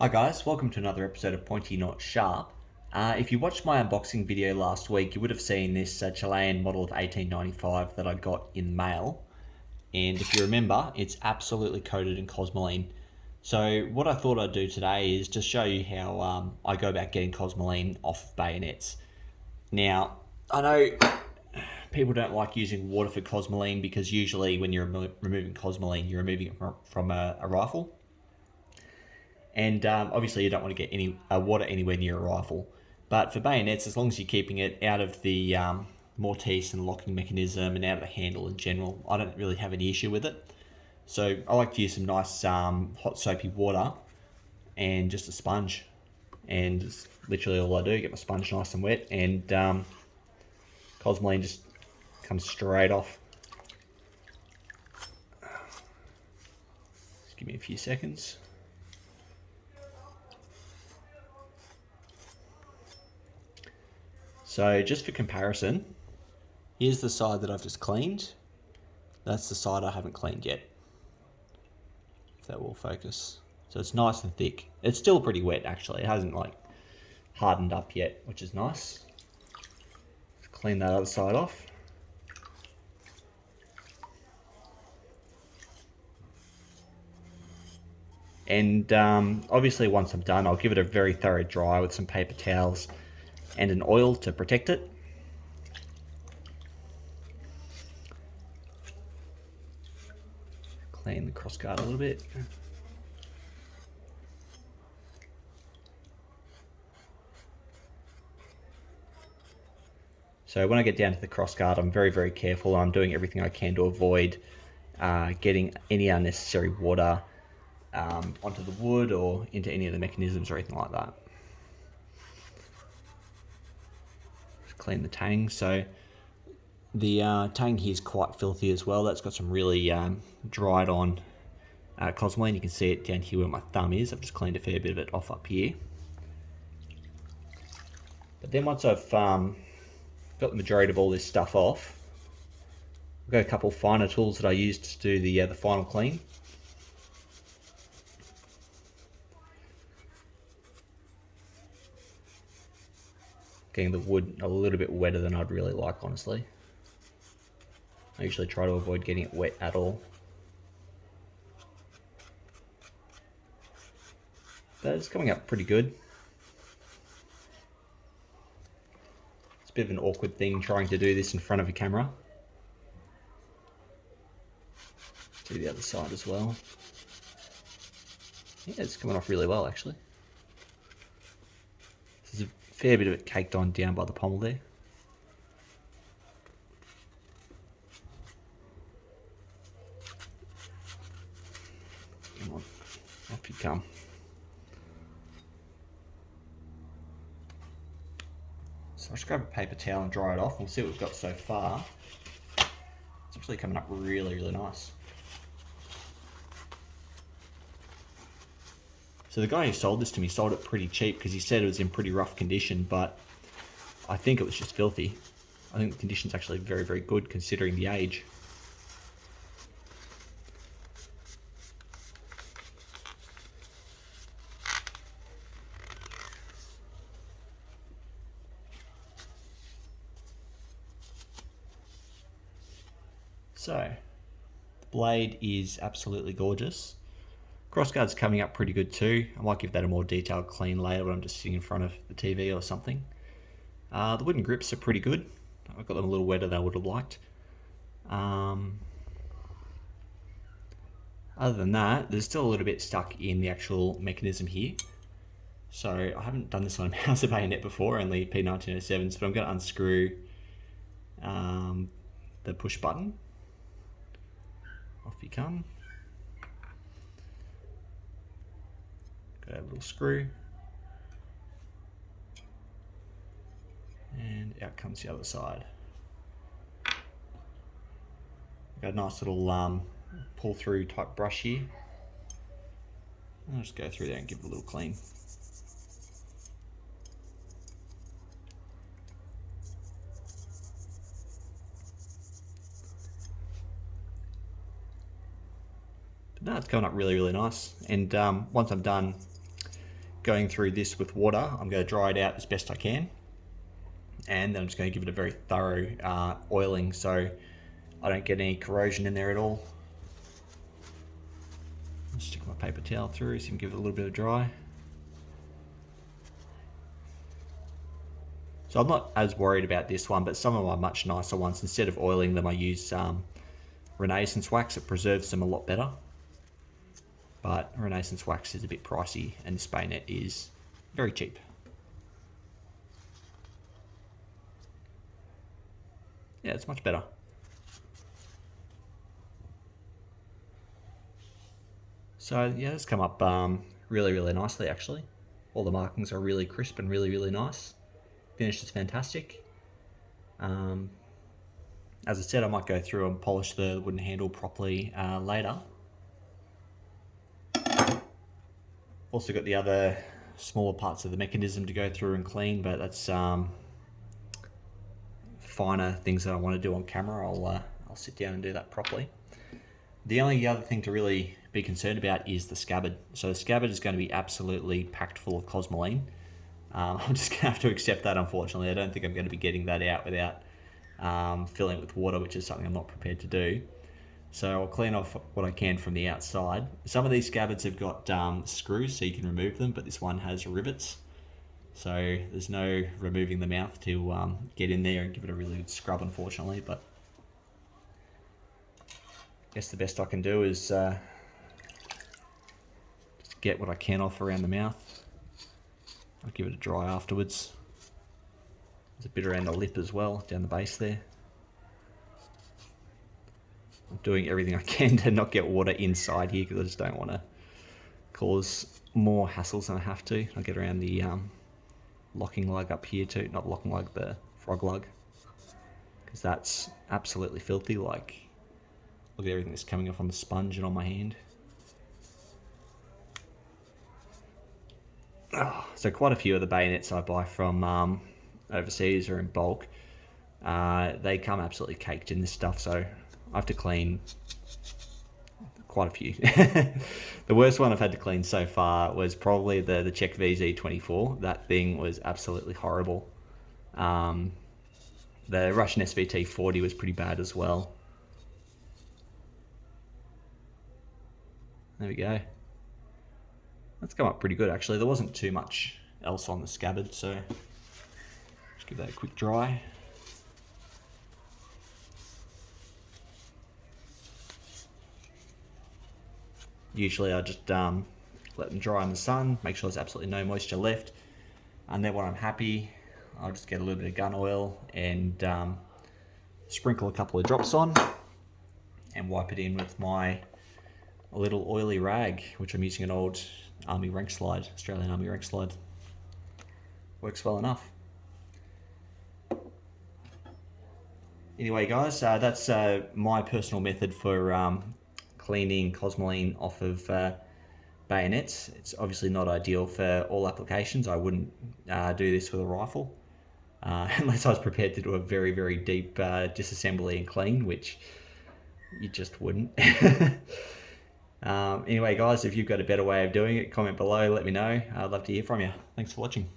Hi guys, welcome to another episode of Pointy Not Sharp. If you watched my unboxing video last week, you would have seen this Chilean model of 1895 that I got in mail. And if you remember, it's absolutely coated in cosmoline. So what I thought I'd do today is just show you how I go about getting cosmoline off of bayonets. Now, I know people don't like using water for cosmoline because usually when you're removing cosmoline, you're removing it from a rifle. And obviously you don't want to get any water anywhere near a rifle. But for bayonets, as long as you're keeping it out of the mortise and locking mechanism and out of the handle in general, I don't really have any issue with it. So I like to use some nice hot soapy water and just a sponge. And it's literally all I do, get my sponge nice and wet, and cosmoline just comes straight off. Just give me a few seconds. So just for comparison, here's the side that I've just cleaned. That's the side I haven't cleaned yet. If that will focus. So it's nice and thick. It's still pretty wet actually. It hasn't like hardened up yet, which is nice. Let's clean that other side off. And obviously once I'm done, I'll give it a very thorough dry with some paper towels and an oil to protect it. Clean the crossguard a little bit. So when I get down to the crossguard, I'm very, very careful. I'm doing everything I can to avoid getting any unnecessary water onto the wood or into any of the mechanisms or anything like that. Clean the tang. So the tang here is quite filthy as well. That's got some really dried on cosmoline. You can see it down here where my thumb is. I've just cleaned a fair bit of it off up here. But then once I've got the majority of all this stuff off, I've got a couple finer tools that I use to do the final clean. Getting the wood a little bit wetter than I'd really like, honestly. I usually try to avoid getting it wet at all. But it's coming up pretty good. It's a bit of an awkward thing trying to do this in front of a camera. Do the other side as well. Yeah, it's coming off really well actually. There's a fair bit of it caked on down by the pommel there. Come on, off you come. So I'll just grab a paper towel and dry it off and we'll see what we've got so far. It's actually coming up really, really nice. So the guy who sold this to me sold it pretty cheap because he said it was in pretty rough condition, but I think it was just filthy. I think the condition's actually very, very good considering the age. So, the blade is absolutely gorgeous. Crossguard's coming up pretty good too. I might give that a more detailed clean later when I'm just sitting in front of the TV or something. The wooden grips are pretty good. I've got them a little wetter than I would have liked. Other than that, there's still a little bit stuck in the actual mechanism here. So I haven't done this on a Mauser bayonet before, only P1907s, but I'm going to unscrew the push button. Off you come. Got a little screw. And out comes the other side. Got a nice little pull through type brush here. I'll just go through there and give it a little clean. But no, it's coming up really, really nice. And once I'm done, going through this with water. I'm going to dry it out as best I can, and then I'm just going to give it a very thorough oiling so I don't get any corrosion in there at all. I'll stick my paper towel through so you can give it a little bit of dry. So I'm not as worried about this one, but some of my much nicer ones, instead of oiling them, I use Renaissance wax. It preserves them a lot better. But Renaissance wax is a bit pricey, and this bayonet is very cheap. Yeah, it's much better. So yeah, it's come up really, really nicely actually. All the markings are really crisp and really, really nice. Finish is fantastic. As I said, I might go through and polish the wooden handle properly later. Also got the other smaller parts of the mechanism to go through and clean, but that's finer things that I want to do on camera. I'll sit down and do that properly. The only other thing to really be concerned about is the scabbard. So the scabbard is going to be absolutely packed full of cosmoline. I'm just going to have to accept that, unfortunately. I don't think I'm going to be getting that out without filling it with water, which is something I'm not prepared to do. So I'll clean off what I can from the outside. Some of these scabbards have got screws so you can remove them, but this one has rivets. So there's no removing the mouth to get in there and give it a really good scrub, unfortunately. But I guess the best I can do is just get what I can off around the mouth. I'll give it a dry afterwards. There's a bit around the lip as well, down the base there. I'm doing everything I can to not get water inside here because I just don't want to cause more hassles than I have to. I'll get around the locking lug up here too, not locking lug, the frog lug, because that's absolutely filthy. Like, look at everything that's coming off on the sponge and on my hand. So quite a few of the bayonets I buy from overseas or in bulk, they come absolutely caked in this stuff, so I have to clean quite a few. The worst one I've had to clean so far was probably the Czech VZ24. That thing was absolutely horrible. The Russian SVT40 was pretty bad as well. There we go. That's come up pretty good actually. There wasn't too much else on the scabbard, so just give that a quick dry. Usually I just let them dry in the sun, make sure there's absolutely no moisture left, and then when I'm happy, I'll just get a little bit of gun oil and sprinkle a couple of drops on and wipe it in with my little oily rag, which I'm using an old Army rank slide, Australian Army rank slide. Works well enough. Anyway guys, that's my personal method for cleaning cosmoline off of bayonets. It's obviously not ideal for all applications. I wouldn't do this with a rifle unless I was prepared to do a very, very deep disassembly and clean, which you just wouldn't. Anyway guys, if you've got a better way of doing it, comment below, let me know. I'd love to hear from you. Thanks for watching.